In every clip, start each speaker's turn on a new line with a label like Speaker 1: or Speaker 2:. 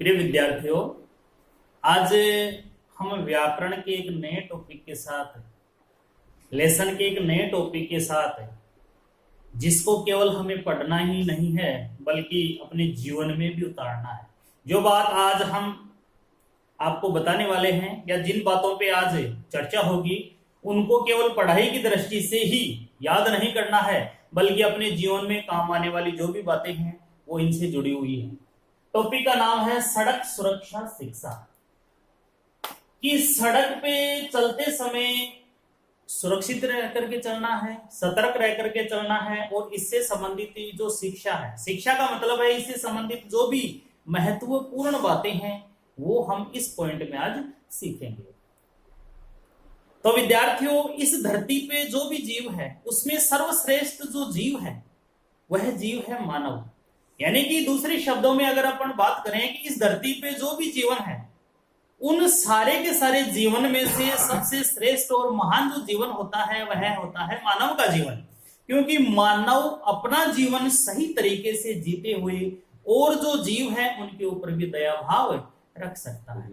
Speaker 1: प्रिय विद्यार्थियों, आज हम व्याकरण के एक नए टॉपिक के साथ, लेसन के एक नए टॉपिक के साथ, जिसको केवल हमें पढ़ना ही नहीं है बल्कि अपने जीवन में भी उतारना है। जो बात आज हम आपको बताने वाले हैं या जिन बातों पे आज चर्चा होगी, उनको केवल पढ़ाई की दृष्टि से ही याद नहीं करना है बल्कि अपने जीवन में काम आने वाली जो भी बातें हैं वो इनसे जुड़ी हुई हैं। टॉपिक का नाम है सड़क सुरक्षा शिक्षा। कि सड़क पे चलते समय सुरक्षित रह करके चलना है, सतर्क रह करके चलना है, और इससे संबंधित जो शिक्षा है, शिक्षा का मतलब है इससे संबंधित जो भी महत्वपूर्ण बातें हैं वो हम इस पॉइंट में आज सीखेंगे। तो विद्यार्थियों, इस धरती पे जो भी जीव है उसमें सर्वश्रेष्ठ जो जीव है वह जीव है मानव। यानी कि दूसरे शब्दों में अगर अपन बात करें कि इस धरती पे जो भी जीवन है उन सारे के सारे जीवन में से सबसे श्रेष्ठ और महान जो जीवन होता है वह होता है मानव का जीवन। क्योंकि मानव अपना जीवन सही तरीके से जीते हुए और जो जीव है उनके ऊपर भी दया भाव रख सकता है।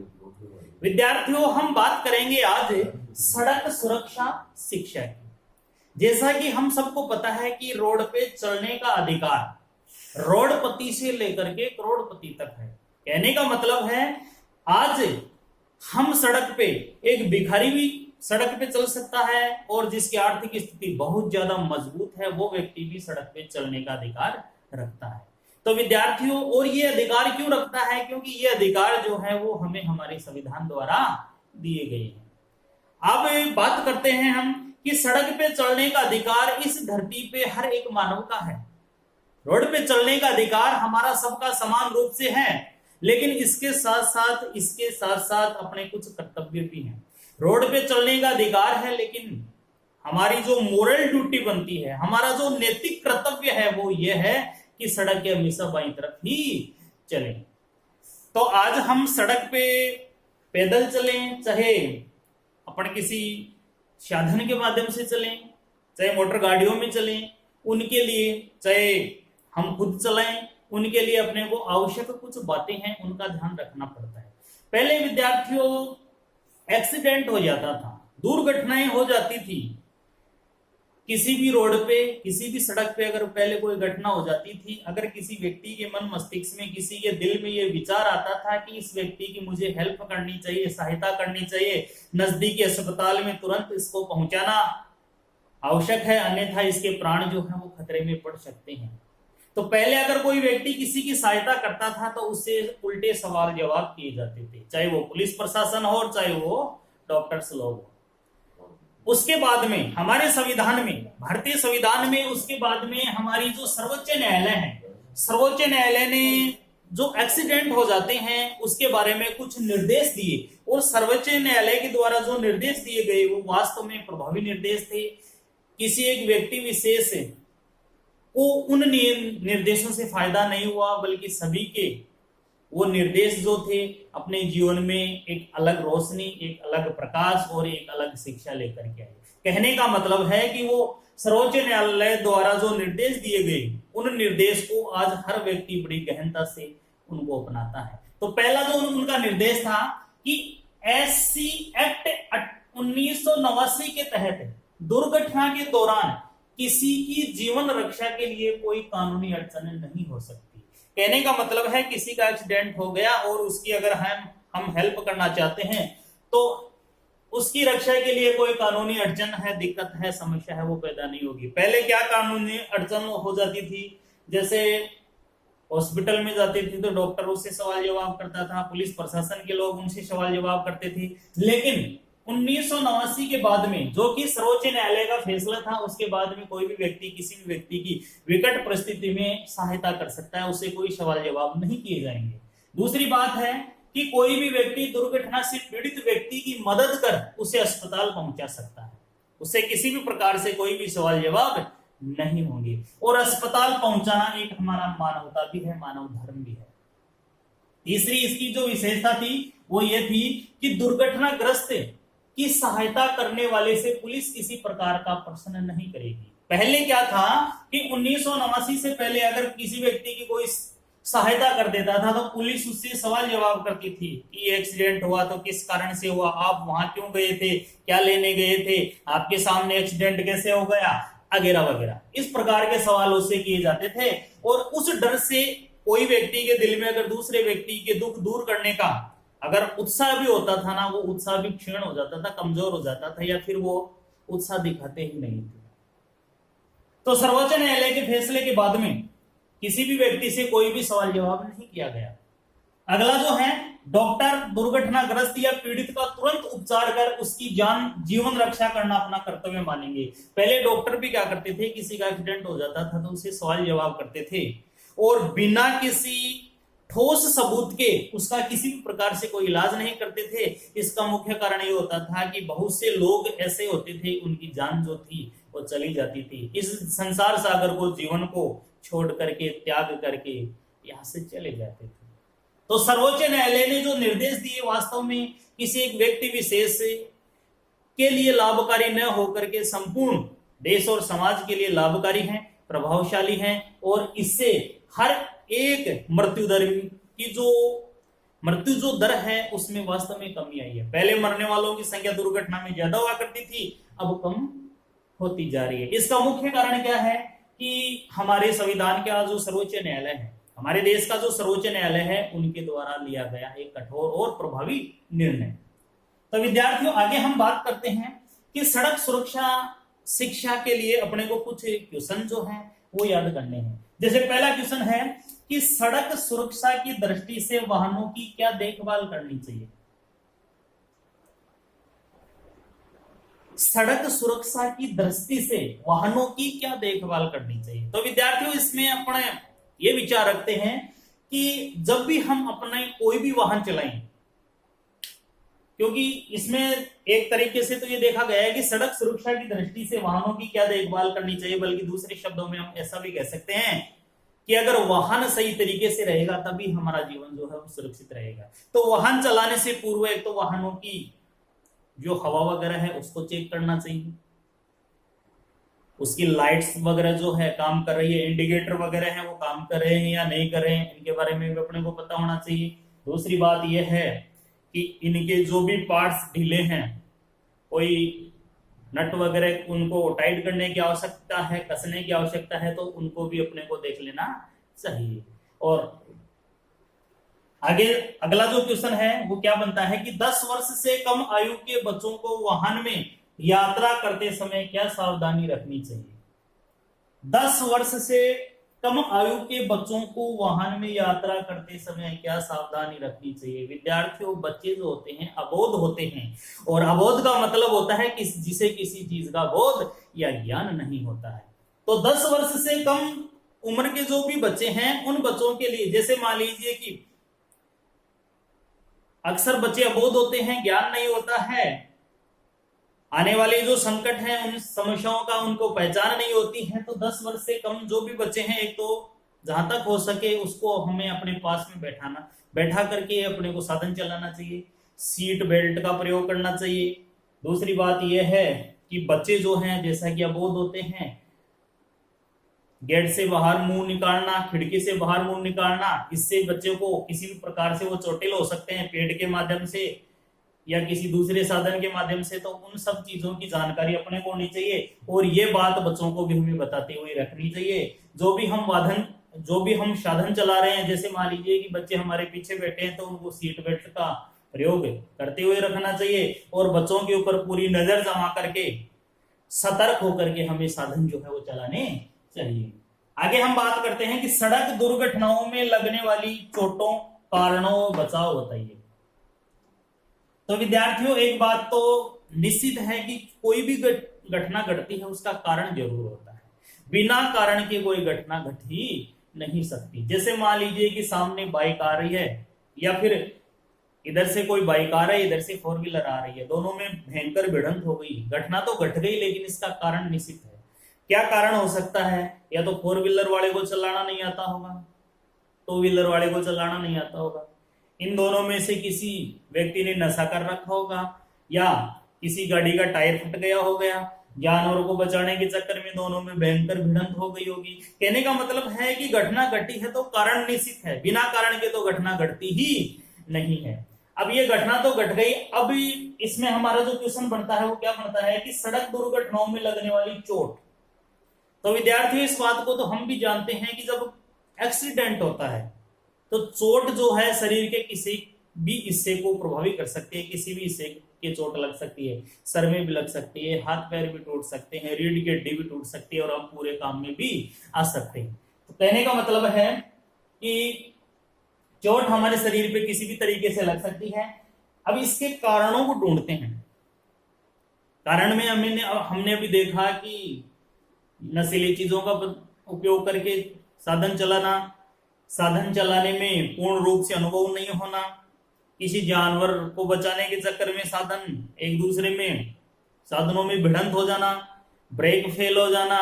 Speaker 1: विद्यार्थियों, हम बात करेंगे आज सड़क सुरक्षा शिक्षा की। जैसा कि हम सबको पता है कि रोड पे चलने का अधिकार रोडपति से लेकर के करोड़पति तक है। कहने का मतलब है आज हम सड़क पे, एक भिखारी भी सड़क पे चल सकता है और जिसकी आर्थिक स्थिति बहुत ज्यादा मजबूत है वो व्यक्ति भी सड़क पे चलने का अधिकार रखता है। तो विद्यार्थियों, और ये अधिकार क्यों रखता है? क्योंकि ये अधिकार जो है वो हमें हमारे संविधान द्वारा दिए गए हैं। अब बात करते हैं हम कि सड़क पे चलने का अधिकार इस धरती पे हर एक मानव का है। रोड पे चलने का अधिकार हमारा सबका समान रूप से है, लेकिन इसके साथ साथ अपने कुछ कर्तव्य भी हैं। रोड पे चलने का अधिकार है, लेकिन हमारी जो मोरल ड्यूटी बनती है, हमारा जो नैतिक कर्तव्य है वो ये है कि सड़क के हमेशा बाईं तरफ ही चलें। तो आज हम सड़क पे पैदल चलें, चाहे अपन किसी साधन के माध्यम से चलें, चाहे मोटर गाड़ियों में चलें, उनके लिए चाहे हम खुद चलाएं, उनके लिए अपने को आवश्यक कुछ बातें हैं उनका ध्यान रखना पड़ता है। पहले विद्यार्थियों एक्सीडेंट हो जाता था, दुर्घटनाएं हो जाती थी। किसी भी रोड पे, किसी भी सड़क पे अगर पहले कोई घटना हो जाती थी, अगर किसी व्यक्ति के मन मस्तिष्क में, किसी के दिल में ये विचार आता था कि इस व्यक्ति की मुझे हेल्प करनी चाहिए, सहायता करनी चाहिए, नजदीकी अस्पताल में तुरंत इसको पहुंचाना आवश्यक है, अन्यथा इसके प्राण जो है वो खतरे में पड़ सकते हैं। तो पहले अगर कोई व्यक्ति किसी की सहायता करता था तो उससे उल्टे सवाल जवाब किए जाते थे, चाहे वो पुलिस प्रशासन हो और चाहे वो डॉक्टर्स लोग हो। उसके बाद में हमारे संविधान में, भारतीय संविधान में, उसके बाद में हमारी जो सर्वोच्च न्यायालय है, सर्वोच्च न्यायालय ने जो एक्सीडेंट हो जाते हैं उसके बारे में कुछ निर्देश दिए, और सर्वोच्च न्यायालय के द्वारा जो निर्देश दिए गए वो वास्तव में प्रभावी निर्देश थे। किसी एक व्यक्ति विशेष को उन निर्देशों से फायदा नहीं हुआ, बल्कि सभी के वो निर्देश जो थे अपने जीवन में एक अलग रोशनी, एक अलग प्रकाश और एक अलग शिक्षा लेकर के आए। कहने का मतलब है कि वो सर्वोच्च न्यायालय द्वारा जो निर्देश दिए गए उन निर्देश को आज हर व्यक्ति बड़ी गहनता से उनको अपनाता है। तो पहला जो उनका निर्देश था कि एससी एक्ट 1989 के तहत दुर्घटना के दौरान किसी की जीवन रक्षा के लिए कोई कानूनी अड़चन नहीं हो सकती। कहने का मतलब है किसी का एक्सीडेंट हो गया और उसकी अगर हम हेल्प करना चाहते हैं तो उसकी रक्षा के लिए कोई कानूनी अड़चन है, दिक्कत है, समस्या है, वो पैदा नहीं होगी। पहले क्या कानूनी अड़चन हो जाती थी? जैसे हॉस्पिटल में जाते थे तो डॉक्टर उससे सवाल जवाब करता था, पुलिस प्रशासन के लोग उनसे सवाल जवाब करते थे। लेकिन 1989 के बाद में, जो कि सर्वोच्च न्यायालय का फैसला था, उसके बाद में कोई भी व्यक्ति किसी भी व्यक्ति की विकट परिस्थिति में सहायता कर सकता है, उसे कोई सवाल जवाब नहीं किए जाएंगे। दूसरी बात है कि कोई भी व्यक्ति दुर्घटना से पीड़ित व्यक्ति की मदद कर उसे अस्पताल पहुंचा सकता है, उसे किसी भी प्रकार से कोई भी सवाल जवाब नहीं होंगे। और अस्पताल पहुंचाना एक हमारा मानवता भी है, मानव धर्म भी है। तीसरी इसकी जो विशेषता थी वो ये थी कि दुर्घटनाग्रस्त की सहायता करने वाले से पुलिस किसी प्रकार का प्रश्न नहीं करेगी। पहले क्या था कि 1989 से पहले अगर किसी व्यक्ति की कोई सहायता कर देता था, तो पुलिस उससे सवाल जवाब करती थी कि ये एक्सीडेंट हुआ तो किस कारण से हुआ, आप वहां क्यों गए थे, क्या लेने गए थे, आपके सामने एक्सीडेंट कैसे हो गया, वगैरह वगैरह। इस प्रकार के सवाल उससे किए जाते थे। और उस डर से कोई व्यक्ति के दिल में अगर दूसरे व्यक्ति के दुख दूर करने का अगर उत्साह भी होता था ना, वो उत्साह भी क्षीण हो जाता था, कमजोर हो जाता था, या फिर वो उत्साह दिखाते ही नहीं थे। तो सर्वोच्च न्यायालय के फैसले के बाद में किसी भी व्यक्ति से कोई भी सवाल जवाब नहीं किया गया। अगला जो है, डॉक्टर दुर्घटनाग्रस्त या पीड़ित का तुरंत उपचार कर उसकी जान जीवन रक्षा करना अपना कर्तव्य मानेंगे। पहले डॉक्टर भी क्या करते थे, किसी का एक्सीडेंट हो जाता था तो उसे सवाल जवाब करते थे, और बिना किसी ठोस सबूत के उसका किसी भी प्रकार से कोई इलाज नहीं करते थे। इसका मुख्य कारण ये होता था कि बहुत से लोग ऐसे होते थे, उनकी जान जो थी वो चली जाती थी, इस संसार सागर को, जीवन को छोड़ करके, त्याग करके यहां से चले जाते थे। तो सर्वोच्च न्यायालय ने जो निर्देश दिए वास्तव में किसी एक व्यक्ति विशेष के लिए लाभकारी न होकर के संपूर्ण देश और समाज के लिए लाभकारी हैं, प्रभावशाली हैं, और इससे हर एक मृत्यु जो दर है उसमें वास्तव में कमी आई है। पहले मरने वालों की संख्या दुर्घटना में ज्यादा हुआ करती थी, अब कम होती जा रही है। इसका मुख्य कारण क्या है कि हमारे संविधान का जो सर्वोच्च न्यायालय है, हमारे देश का जो सर्वोच्च न्यायालय है, उनके द्वारा लिया गया एक कठोर और प्रभावी निर्णय। तो विद्यार्थियों, आगे हम बात करते हैं कि सड़क सुरक्षा शिक्षा के लिए अपने को कुछ क्वेश्चन जो है वो याद करने हैं। जैसे पहला क्वेश्चन है कि सड़क सुरक्षा की दृष्टि से वाहनों की क्या देखभाल करनी चाहिए। सड़क सुरक्षा की दृष्टि से वाहनों की क्या देखभाल करनी चाहिए। तो विद्यार्थियों, इसमें अपने ये विचार रखते हैं कि जब भी हम अपना कोई भी वाहन चलाएं, क्योंकि इसमें एक तरीके से तो ये देखा गया है कि सड़क सुरक्षा की दृष्टि से वाहनों की क्या देखभाल करनी चाहिए, बल्कि दूसरे शब्दों में हम ऐसा भी कह सकते हैं कि अगर वाहन सही तरीके से रहेगा तभी हमारा जीवन जो है वो सुरक्षित रहेगा। तो वाहन चलाने से पूर्व एक तो वाहनों की जो हवा वगैरह है उसको चेक करना चाहिए, उसकी लाइट्स वगैरह जो है काम कर रही है, इंडिकेटर वगैरह है वो काम कर रहे हैं या नहीं कर रहे हैं, इनके बारे में भी अपने को पता होना चाहिए। दूसरी बात यह है कि इनके जो भी पार्ट्स ढीले हैं, कोई नट वगैरह उनको टाइट करने की आवश्यकता है, कसने की आवश्यकता है, तो उनको भी अपने को देख लेना चाहिए। और आगे अगला जो क्वेश्चन है वो क्या बनता है कि 10 वर्ष से कम आयु के बच्चों को वाहन में यात्रा करते समय क्या सावधानी रखनी चाहिए। 10 वर्ष से कम आयु के बच्चों को वाहन में यात्रा करते समय क्या सावधानी रखनी चाहिए। विद्यार्थियों, बच्चे जो होते हैं अबोध होते हैं, और अबोध का मतलब होता है कि जिसे किसी चीज का बोध या ज्ञान नहीं होता है। तो 10 वर्ष से कम उम्र के जो भी बच्चे हैं, उन बच्चों के लिए, जैसे मान लीजिए कि अक्सर बच्चे अबोध होते हैं, ज्ञान नहीं होता है, आने वाले जो संकट है उन समस्याओं का उनको पहचान नहीं होती है, तो 10 वर्ष से कम जो भी बच्चे हैं, एक तो जहां तक हो सके उसको हमें अपने पास में बैठा करके अपने को साधन चलाना चाहिए, सीट बेल्ट का प्रयोग करना चाहिए। दूसरी बात यह है कि बच्चे जो हैं जैसा कि अबोध होते हैं, गेट से बाहर मुंह निकालना, खिड़की से बाहर मुंह निकालना, इससे बच्चे को किसी भी प्रकार से वो चोटिल हो सकते हैं, पेट के माध्यम से या किसी दूसरे साधन के माध्यम से। तो उन सब चीजों की जानकारी अपने को होनी चाहिए, और ये बात बच्चों को भी हमें बताते हुए रखनी चाहिए। जो भी हम साधन चला रहे हैं, जैसे मान लीजिए कि बच्चे हमारे पीछे बैठे हैं, तो उनको सीट बेल्ट का प्रयोग करते हुए रखना चाहिए, और बच्चों के ऊपर पूरी नजर जमा करके सतर्क होकर के हमें साधन जो है वो चलाने चाहिए। आगे हम बात करते हैं कि सड़क दुर्घटनाओं में लगने वाली चोटों, कारणों बचाव बताइए। तो विद्यार्थियों, एक बात तो निश्चित है कि कोई भी घटना घटती है उसका कारण जरूर होता है, बिना कारण के कोई घटना घट ही नहीं सकती। जैसे मान लीजिए कि सामने बाइक आ रही है, या फिर इधर से कोई बाइक आ रहा है, इधर से 4 व्हीलर आ रही है, दोनों में भयंकर भिड़ंत हो गई, घटना तो घट गई, लेकिन इसका कारण निश्चित है। क्या कारण हो सकता है? या तो 4 व्हीलर वाले को चलाना नहीं आता होगा, 2 व्हीलर वाले को चलाना नहीं आता होगा, इन दोनों में से किसी व्यक्ति ने नशा कर रखा होगा, या किसी गाड़ी का टायर फट गया हो गया, जानवरों को बचाने के चक्कर में दोनों में भयंकर भिड़ंत हो गई होगी। कहने का मतलब है कि घटना घटी है तो कारण निश्चित है, बिना कारण के तो घटना घटती ही नहीं है। अब ये घटना तो घट गई, अब इसमें हमारा जो क्वेश्चन बनता है वो क्या बनता है कि सड़क दुर्घटनाओं में लगने वाली चोट। तो विद्यार्थियों इस बात को तो हम भी जानते हैं कि जब एक्सीडेंट होता है तो चोट जो है शरीर के किसी भी हिस्से को प्रभावित कर सकती है, किसी भी हिस्से के चोट लग सकती है, सर में भी लग सकती है, हाथ पैर भी टूट सकते हैं, रीढ़ की हड्डी भी टूट सकती है और हम पूरे काम में भी आ सकते हैं। तो कहने का मतलब है कि चोट हमारे शरीर पे किसी भी तरीके से लग सकती है। अब इसके कारणों को ढूंढते हैं। कारण में हमने अभी देखा कि नशीली चीजों का उपयोग करके साधन चलाना, साधन चलाने में पूर्ण रूप से अनुभव नहीं होना, किसी जानवर को बचाने के चक्कर में साधन एक दूसरे में साधनों में भिड़ंत हो जाना, ब्रेक फेल हो जाना,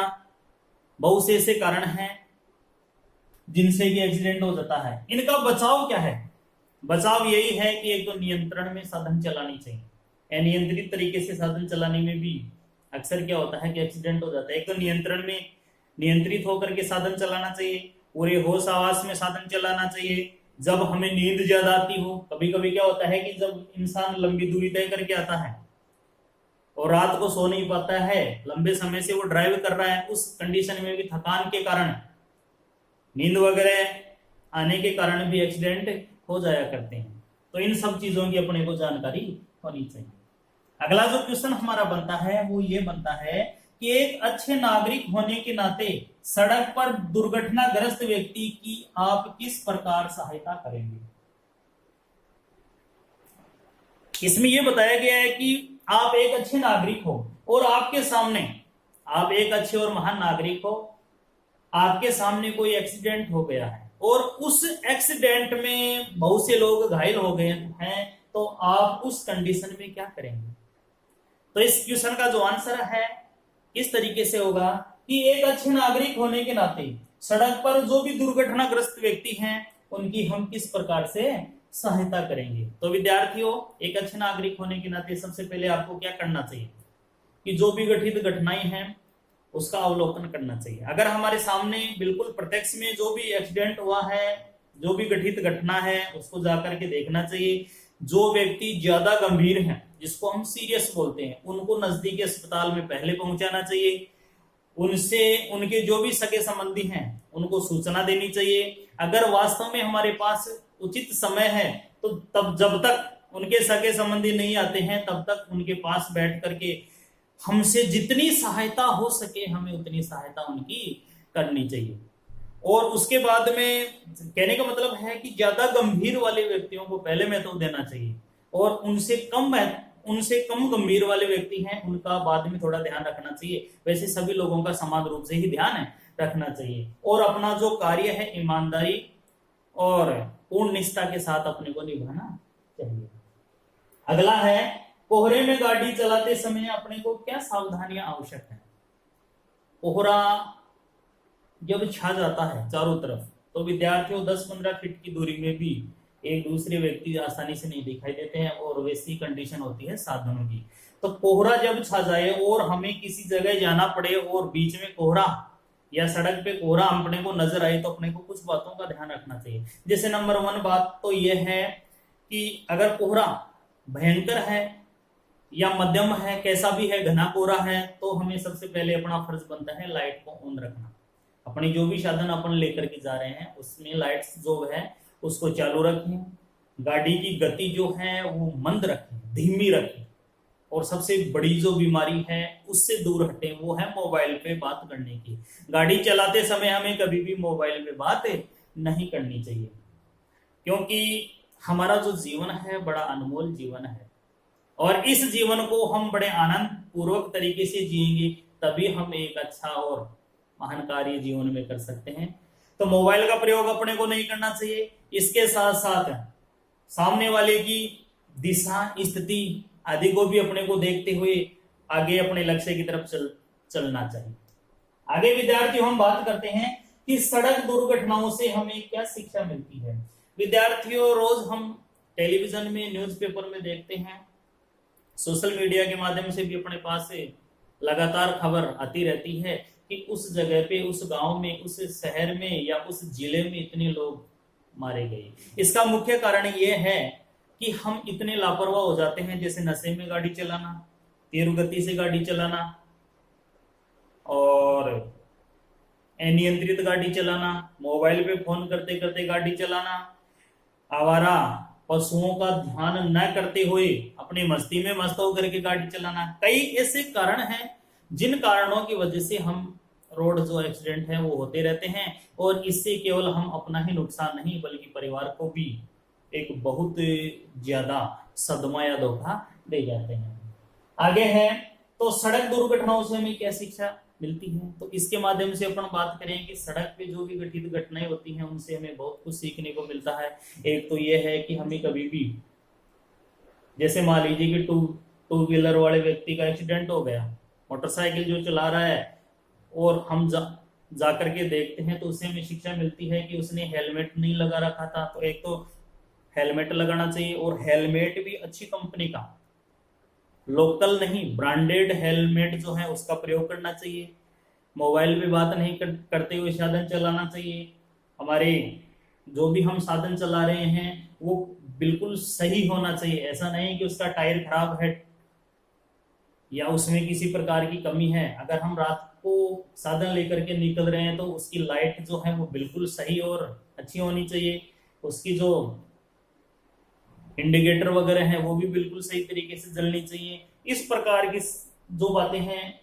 Speaker 1: बहुत से ऐसे कारण हैं जिनसे कि एक्सीडेंट हो जाता है। इनका बचाव क्या है? बचाव यही है कि एक तो नियंत्रण में साधन चलानी चाहिए। अनियंत्रित तरीके से साधन चलाने में भी अक्सर क्या होता है कि एक्सीडेंट हो जाता है। एक तो नियंत्रण में नियंत्रित होकर के साधन चलाना चाहिए, पूरे होश आवास में साधन चलाना चाहिए। जब हमें नींद ज्यादा आती हो, कभी कभी क्या होता है कि जब इंसान लंबी दूरी तय करके आता है और रात को सो नहीं पाता है, लंबे समय से वो ड्राइव कर रहा है, उस कंडीशन में भी थकान के कारण, नींद वगैरह आने के कारण भी एक्सीडेंट हो जाया करते हैं। तो इन सब चीजों की अपने को जानकारी होनी चाहिए। अगला जो क्वेश्चन हमारा बनता है वो ये बनता है कि एक अच्छे नागरिक होने के नाते सड़क पर दुर्घटनाग्रस्त व्यक्ति की आप किस प्रकार सहायता करेंगे। इसमें यह बताया गया है कि आप एक अच्छे नागरिक हो और आपके सामने, आप एक अच्छे और महान नागरिक हो, आपके सामने कोई एक्सीडेंट हो गया है और उस एक्सीडेंट में बहुत से लोग घायल हो गए हैं, तो आप उस कंडीशन में क्या करेंगे। तो इस क्वेश्चन का जो आंसर है इस तरीके से होगा कि एक अच्छे नागरिक होने के नाते सड़क पर जो भी दुर्घटनाग्रस्त व्यक्ति हैं उनकी हम किस प्रकार से सहायता करेंगे। तो विद्यार्थियों, एक अच्छे नागरिक होने के नाते सबसे पहले आपको क्या करना चाहिए कि जो भी घटित घटनाएं हैं उसका अवलोकन करना चाहिए। अगर हमारे सामने बिल्कुल प्रत्यक्ष में जो भी एक्सीडेंट हुआ है, जो भी घटित घटना है, उसको जाकर के देखना चाहिए। जो व्यक्ति ज्यादा गंभीर हैं, जिसको हम सीरियस बोलते हैं, उनको नजदीकी अस्पताल में पहले पहुंचाना चाहिए। उनसे उनके जो भी सगे संबंधी हैं उनको सूचना देनी चाहिए। अगर वास्तव में हमारे पास उचित समय है तो तब, जब तक उनके सगे संबंधी नहीं आते हैं तब तक उनके पास बैठ करके हमसे जितनी सहायता हो सके हमें उतनी सहायता उनकी करनी चाहिए। और उसके बाद में कहने का मतलब है कि ज्यादा गंभीर वाले व्यक्तियों को पहले महत्व देना चाहिए और उनसे कम गंभीर वाले व्यक्ति हैं उनका बाद में थोड़ा ध्यान रखना चाहिए। वैसे सभी लोगों का समान रूप से ही ध्यान रखना चाहिए और अपना जो कार्य है ईमानदारी और पूर्ण निष्ठा के साथ अपने को निभाना चाहिए। अगला है, कोहरे में गाड़ी चलाते समय अपने को क्या सावधानियां आवश्यक है। कोहरा जब छा जाता है चारों तरफ तो विद्यार्थियों 10-15 फीट की दूरी में भी एक दूसरे व्यक्ति आसानी से नहीं दिखाई देते हैं और वैसी कंडीशन होती है साधनों की। तो कोहरा जब छा जाए और हमें किसी जगह जाना पड़े और बीच में कोहरा या सड़क पे कोहरा अपने को नजर आए तो अपने को कुछ बातों का ध्यान रखना चाहिए। जैसे नंबर 1 बात तो यह है कि अगर कोहरा भयंकर है या मध्यम है, कैसा भी है, घना कोहरा है, तो हमें सबसे पहले अपना फर्ज बनता है लाइट को ऑन रखना। अपनी जो भी साधन अपन लेकर के जा रहे हैं उसमें लाइट्स जो है उसको चालू रखें। गाड़ी की गति जो है वो मंद रखें, धीमी रखें और सबसे बड़ी जो बीमारी है उससे दूर हटें, वो है मोबाइल पे बात करने की। गाड़ी चलाते समय हमें कभी भी मोबाइल पे बात नहीं करनी चाहिए क्योंकि हमारा जो जीवन है बड़ा अनमोल जीवन है और इस जीवन को हम बड़े आनंद पूर्वक तरीके से जिएंगे तभी हम एक अच्छा और महान कार्य जीवन में कर सकते हैं। तो मोबाइल का प्रयोग अपने को नहीं करना चाहिए। इसके साथ साथ सामने वाले की दिशा, स्थिति आदि को भी अपने को देखते हुए आगे अपने लक्ष्य की तरफ चलना चाहिए। आगे विद्यार्थी हम बात करते हैं कि सड़क दुर्घटनाओं से हमें क्या शिक्षा मिलती है। विद्यार्थियों, रोज हम टेलीविजन में, न्यूज़पेपर में देखते हैं, सोशल मीडिया के माध्यम से भी अपने पास से लगातार खबर आती रहती है कि उस जगह पे, उस गांव में, उस शहर में या उस जिले में इतने लोग मारे गए। इसका मुख्य कारण यह है कि हम इतने लापरवाह हो जाते हैं, जैसे नशे में गाड़ी चलाना, तेज गति से गाड़ी चलाना और अनियंत्रित गाड़ी चलाना, मोबाइल पे फोन करते करते गाड़ी चलाना, आवारा पशुओं का ध्यान न करते हुए अपनी मस्ती में मस्त होकर के गाड़ी चलाना। कई ऐसे कारण हैं जिन कारणों की वजह से हम रोड जो एक्सीडेंट है वो होते रहते हैं, और इससे केवल हम अपना ही नुकसान नहीं बल्कि परिवार को भी एक बहुत ज्यादा सदमा या धोखा दे जाते हैं। आगे है, तो सड़क दुर्घटनाओं से हमें क्या शिक्षा मिलती है, तो इसके माध्यम से अपन बात करें कि सड़क पे जो भी घटित घटनाएं होती हैं उनसे हमें बहुत कुछ सीखने को मिलता है। एक तो यह है कि हमें कभी भी, जैसे मान लीजिए कि टू व्हीलर वाले व्यक्ति का एक्सीडेंट हो गया, मोटरसाइकिल जो चला रहा है, और हम जा करके देखते हैं तो उससे हमें शिक्षा मिलती है कि उसने हेलमेट नहीं लगा रखा था। तो एक तो हेलमेट लगाना चाहिए, और हेलमेट भी अच्छी कंपनी का, लोकल नहीं ब्रांडेड हेलमेट जो है उसका प्रयोग करना चाहिए। मोबाइल पे बात नहीं करते हुए साधन चलाना चाहिए। हमारे जो भी हम साधन चला रहे हैं वो बिल्कुल सही होना चाहिए। ऐसा नहीं कि उसका टायर खराब है या उसमें किसी प्रकार की कमी है। अगर हम रात को साधन लेकर के निकल रहे हैं तो उसकी लाइट जो है वो बिल्कुल सही और अच्छी होनी चाहिए। उसकी जो इंडिकेटर वगैरह हैं वो भी बिल्कुल सही तरीके से जलनी चाहिए। इस प्रकार की जो बातें हैं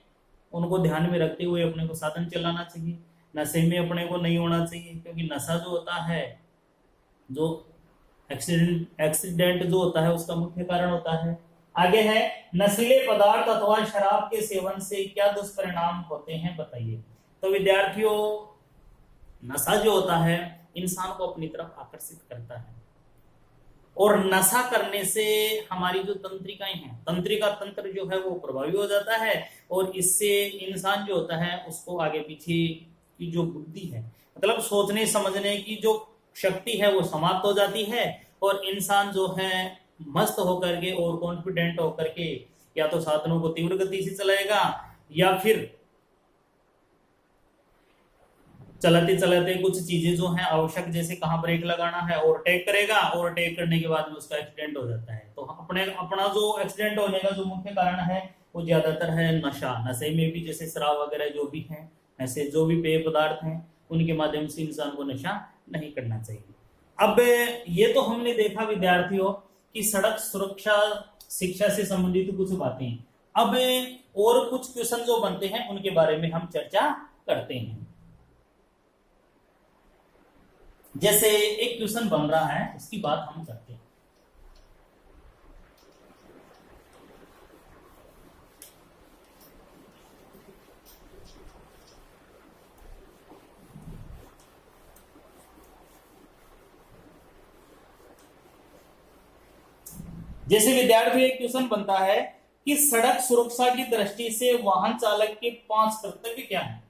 Speaker 1: उनको ध्यान में रखते हुए अपने को साधन चलाना चाहिए। नशे में अपने को नहीं होना चाहिए, क्योंकि नशा जो होता है, जो एक्सीडेंट जो होता है उसका मुख्य कारण होता है। आगे है, नशीले पदार्थ अथवा शराब के सेवन से क्या दुष्परिणाम होते हैं बताइए। तो विद्यार्थियों, नशा जो होता है इंसान को अपनी तरफ आकर्षित करता है, और नशा करने से हमारी जो तंत्रिकाएं हैं, तंत्रिका तंत्र जो है वो प्रभावी हो जाता है, और इससे इंसान जो होता है उसको आगे पीछे की जो बुद्धि है, मतलब सोचने समझने की जो शक्ति है वो समाप्त हो जाती है, और इंसान जो है मस्त होकर के और कॉन्फिडेंट होकर के या तो साधनों को तीव्र गति से चलाएगा, या फिर चलाते चलाते कुछ चीजें जो हैं आवश्यक, जैसे कहाँ ब्रेक लगाना है, ओवरटेक करेगा, ओवरटेक करने के बाद में उसका एक्सीडेंट हो जाता है। तो अपना जो एक्सीडेंट होने का जो मुख्य कारण है वो ज्यादातर है नशा। नशे में भी जैसे शराब वगैरह जो भी है, ऐसे जो भी पेय पदार्थ हैं उनके माध्यम से इंसान को नशा नहीं करना चाहिए। अब ये तो हमने देखा विद्यार्थियों कि सड़क सुरक्षा शिक्षा से संबंधित कुछ बातें। अब और कुछ क्वेश्चन जो बनते हैं उनके बारे में हम चर्चा करते हैं। जैसे एक क्वेश्चन बन रहा है उसकी बात हम करते हैं। जैसे विद्यार्थी एक क्वेश्चन बनता है कि सड़क सुरक्षा की दृष्टि से वाहन चालक के 5 कर्तव्य क्या हैं।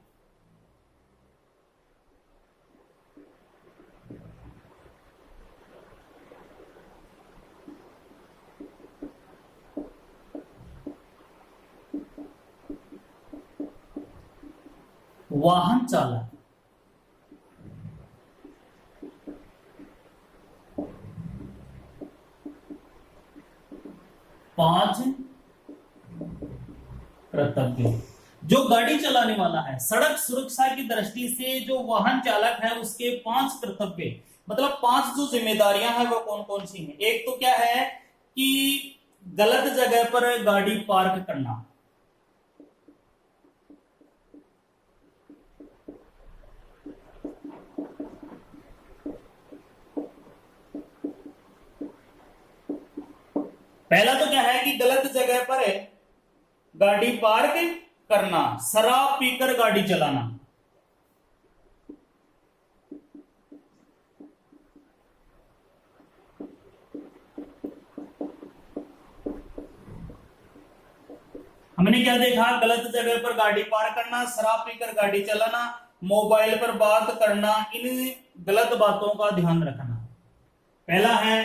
Speaker 1: वाहन चालक 5 कर्तव्य। जो गाड़ी चलाने वाला है, सड़क सुरक्षा की दृष्टि से जो वाहन चालक है उसके 5 कर्तव्य, मतलब 5 जो जिम्मेदारियां हैं वो कौन कौन सी हैं। एक तो क्या है कि गलत जगह पर गाड़ी पार्क करना, पहला तो क्या है कि गलत जगह पर गाड़ी पार्क करना, शराब पीकर गाड़ी चलाना, हमने क्या देखा, गलत जगह पर गाड़ी पार्क करना, शराब पीकर गाड़ी चलाना, मोबाइल पर बात करना, इन गलत बातों का ध्यान रखना। पहला है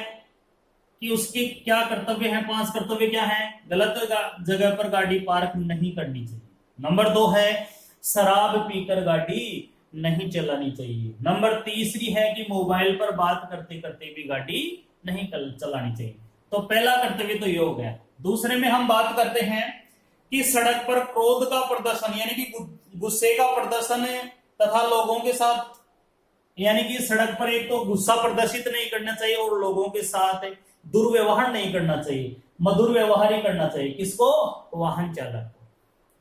Speaker 1: कि उसके क्या कर्तव्य हैं, 5 कर्तव्य क्या हैं। गलत जगह पर गाड़ी पार्क नहीं करनी चाहिए, नंबर 2 है शराब पीकर गाड़ी नहीं चलानी चाहिए। नंबर तीसरी है कि मोबाइल पर बात करते करते भी गाड़ी नहीं चलानी चाहिए। तो पहला कर्तव्य तो ये हो गया। दूसरे में हम बात करते हैं कि सड़क पर क्रोध का प्रदर्शन यानी कि गुस्से का प्रदर्शन तथा लोगों के साथ यानी कि सड़क पर एक तो गुस्सा प्रदर्शित नहीं करना चाहिए और लोगों के साथ दुर्व्यवहार नहीं करना चाहिए, मधुर व्यवहार ही करना चाहिए। किसको? वाहन चालक को।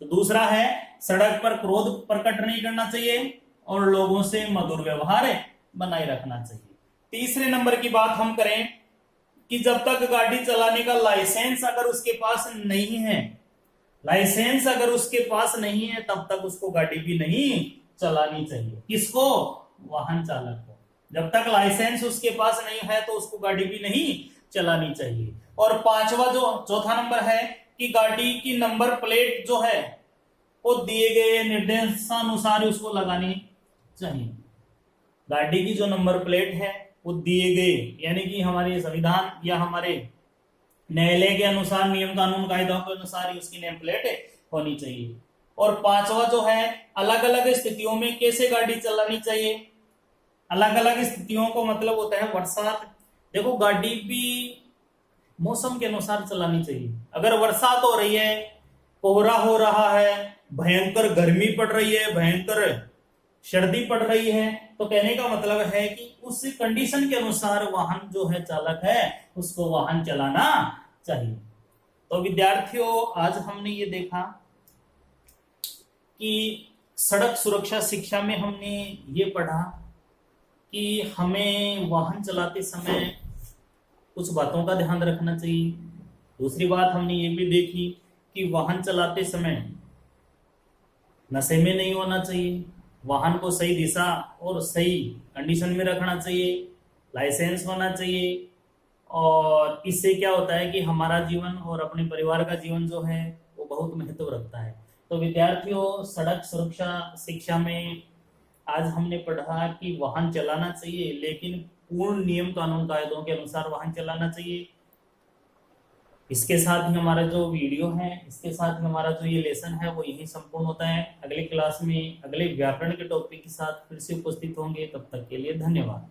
Speaker 1: तो दूसरा है सड़क पर क्रोध प्रकट नहीं करना चाहिए और लोगों से मधुर व्यवहार बनाए रखना चाहिए। तीसरे नंबर की बात हम करें कि जब तक गाड़ी चलाने का लाइसेंस अगर उसके पास नहीं है, लाइसेंस अगर उसके पास नहीं है तब तक उसको गाड़ी भी नहीं चलानी चाहिए। किसको? वाहन चालक को। जब तक लाइसेंस उसके पास नहीं है तो उसको गाड़ी भी नहीं चलानी चाहिए। और पांचवा जो चौथा नंबर है कि गाड़ी की नंबर प्लेट जो है वो दिए गए निर्देशानुसार उसको लगानी चाहिए। गाड़ी की जो नंबर प्लेट है वो दिए गए यानी कि हमारे संविधान या हमारे न्यायालय के अनुसार, नियम कानून कायदों के अनुसार ही उसकी नेम प्लेट होनी चाहिए। और पांचवा जो है अलग अलग स्थितियों में कैसे गाड़ी चलानी चाहिए। अलग अलग स्थितियों को मतलब होता है बरसात, देखो गाड़ी भी मौसम के अनुसार चलानी चाहिए। अगर बरसात हो रही है, कोहरा हो रहा है, भयंकर गर्मी पड़ रही है, भयंकर सर्दी पड़ रही है, तो कहने का मतलब है कि उस कंडीशन के अनुसार वाहन जो है चालक है उसको वाहन चलाना चाहिए। तो विद्यार्थियों आज हमने ये देखा कि सड़क सुरक्षा शिक्षा में हमने ये पढ़ा कि हमें वाहन चलाते समय कुछ बातों का ध्यान रखना चाहिए। दूसरी बात हमने ये भी देखी कि वाहन चलाते समय नशे में नहीं होना चाहिए, वाहन को सही दिशा और सही कंडीशन में रखना चाहिए, लाइसेंस होना चाहिए। और इससे क्या होता है कि हमारा जीवन और अपने परिवार का जीवन जो है वो बहुत महत्व रखता है। तो विद्यार्थियों सड़क सुरक्षा शिक्षा में आज हमने पढ़ा कि वाहन चलाना चाहिए लेकिन पूर्ण नियम कानून कायदों के अनुसार वाहन चलाना चाहिए। इसके साथ ही हमारा जो वीडियो है, इसके साथ ही हमारा जो ये लेसन है वो यही संपूर्ण होता है। अगले क्लास में अगले व्याकरण के टॉपिक के साथ फिर से उपस्थित होंगे। तब तक के लिए धन्यवाद।